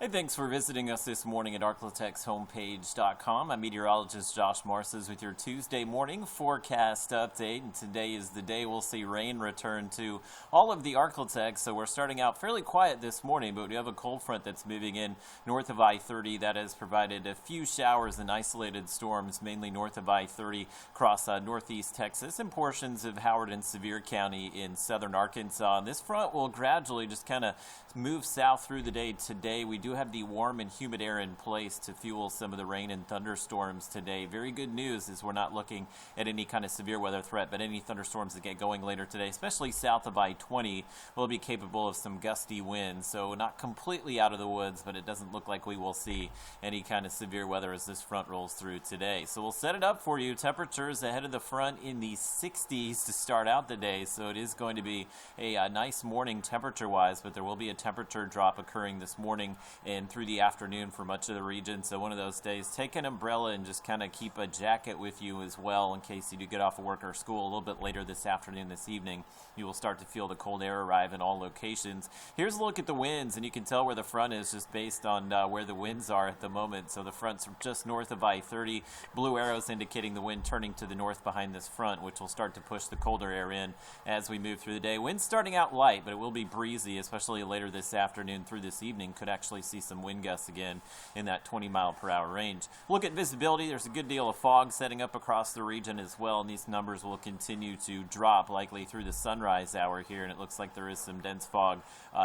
Hey, thanks for visiting us this morning at arklatexhomepage.com. I'm meteorologist Josh Marces with your Tuesday morning forecast update. And today is the day we'll see rain return to all of the Arklatex. So we're starting out fairly quiet this morning, but we have a cold front that's moving in north of I-30. That has provided a few showers and isolated storms, mainly north of I-30 across northeast Texas and portions of Howard and Sevier County in southern Arkansas. And this front will gradually just kind of move south through the day today. We do have the warm and humid air in place to fuel some of the rain and thunderstorms today. Very good news is we're not looking at any kind of severe weather threat, but any thunderstorms that get going later today, especially south of I-20, will be capable of some gusty winds. So not completely out of the woods, but it doesn't look like we will see any kind of severe weather as this front rolls through today. So we'll set it up for you. Temperatures ahead of the front in the 60s to start out the day. So it is going to be a nice morning temperature-wise, but there will be a temperature drop occurring this morning and through the afternoon for much of the region. So one of those days, take an umbrella and just kind of keep a jacket with you as well in case you do get off of work or school a little bit later this afternoon, this evening. You will start to feel the cold air arrive in all locations. Here's a look at the winds, and you can tell where the front is just based on where the winds are at the moment. So the front's just north of I-30. Blue arrows indicating the wind turning to the north behind this front, which will start to push the colder air in as we move through the day. Winds starting out light, but it will be breezy, especially later this afternoon through this evening. Could actually see some wind gusts again in that 20-mile-per-hour range. Look at visibility. There's a good deal of fog setting up across the region as well, and these numbers will continue to drop likely through the sunrise hour here, and it looks like there is some dense fog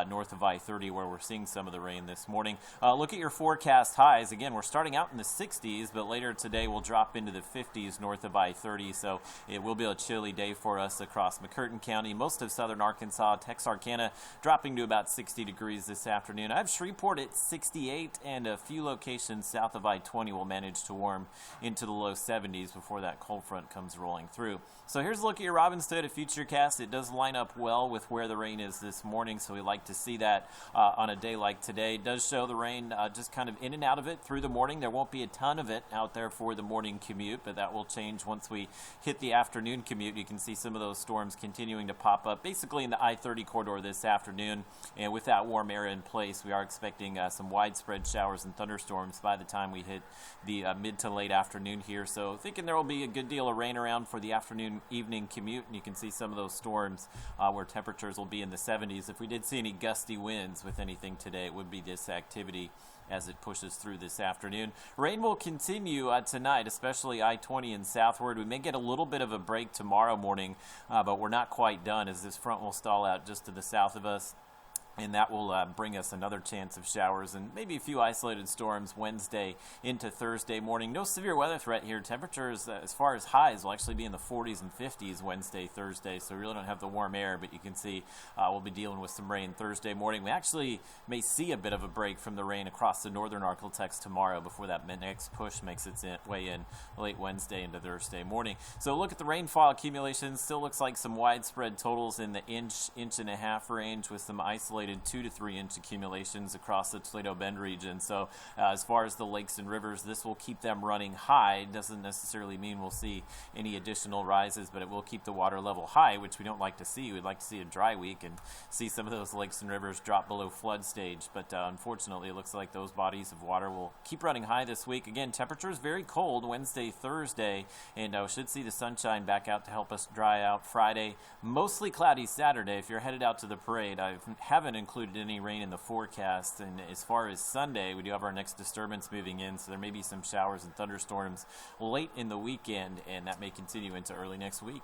north of I-30 where we're seeing some of the rain this morning. Look at your forecast highs. Again, we're starting out in the 60s, but later today we'll drop into the 50s north of I-30, so it will be a chilly day for us across McCurtain County, most of southern Arkansas, Texarkana dropping to about 60 degrees this afternoon. I have Shreveport at 68, and a few locations south of I-20 will manage to warm into the low 70s before that cold front comes rolling through. So here's a look at your Robinstead Futurecast. It does line up well with where the rain is this morning, so we like to see that on a day like today. It does show the rain just kind of in and out of it through the morning. There won't be a ton of it out there for the morning commute, but that will change once we hit the afternoon commute. You can see some of those storms continuing to pop up basically in the I-30 corridor this afternoon, and with that warm air in place, we are expecting some widespread showers and thunderstorms by the time we hit the mid to late afternoon here. So thinking there will be a good deal of rain around for the afternoon evening commute, and you can see some of those storms where temperatures will be in the 70s. If we did see any gusty winds with anything today, it would be this activity as it pushes through this afternoon. Rain will continue tonight, especially I-20 and southward. We may get a little bit of a break tomorrow morning, but we're not quite done as this front will stall out just to the south of us. And that will bring us another chance of showers and maybe a few isolated storms Wednesday into Thursday morning. No severe weather threat here. Temperatures as far as highs will actually be in the 40s and 50s Wednesday, Thursday. So we really don't have the warm air, but you can see we'll be dealing with some rain Thursday morning. We actually may see a bit of a break from the rain across the northern Arklatex tomorrow before that next push makes its way in late Wednesday into Thursday morning. So look at the rainfall accumulations. Still looks like some widespread totals in the inch and a half range with some isolated 2 to 3 inch accumulations across the Toledo Bend region. So as far as the lakes and rivers, this will keep them running high. Doesn't necessarily mean we'll see any additional rises, but it will keep the water level high, which we don't like to see. We'd like to see a dry week and see some of those lakes and rivers drop below flood stage. But unfortunately, it looks like those bodies of water will keep running high this week. Again, temperatures very cold Wednesday, Thursday, and we should see the sunshine back out to help us dry out Friday. Mostly cloudy Saturday. If you're headed out to the parade, I haven't included any rain in the forecast, and as far as Sunday, we do have our next disturbance moving in, so there may be some showers and thunderstorms late in the weekend, and that may continue into early next week.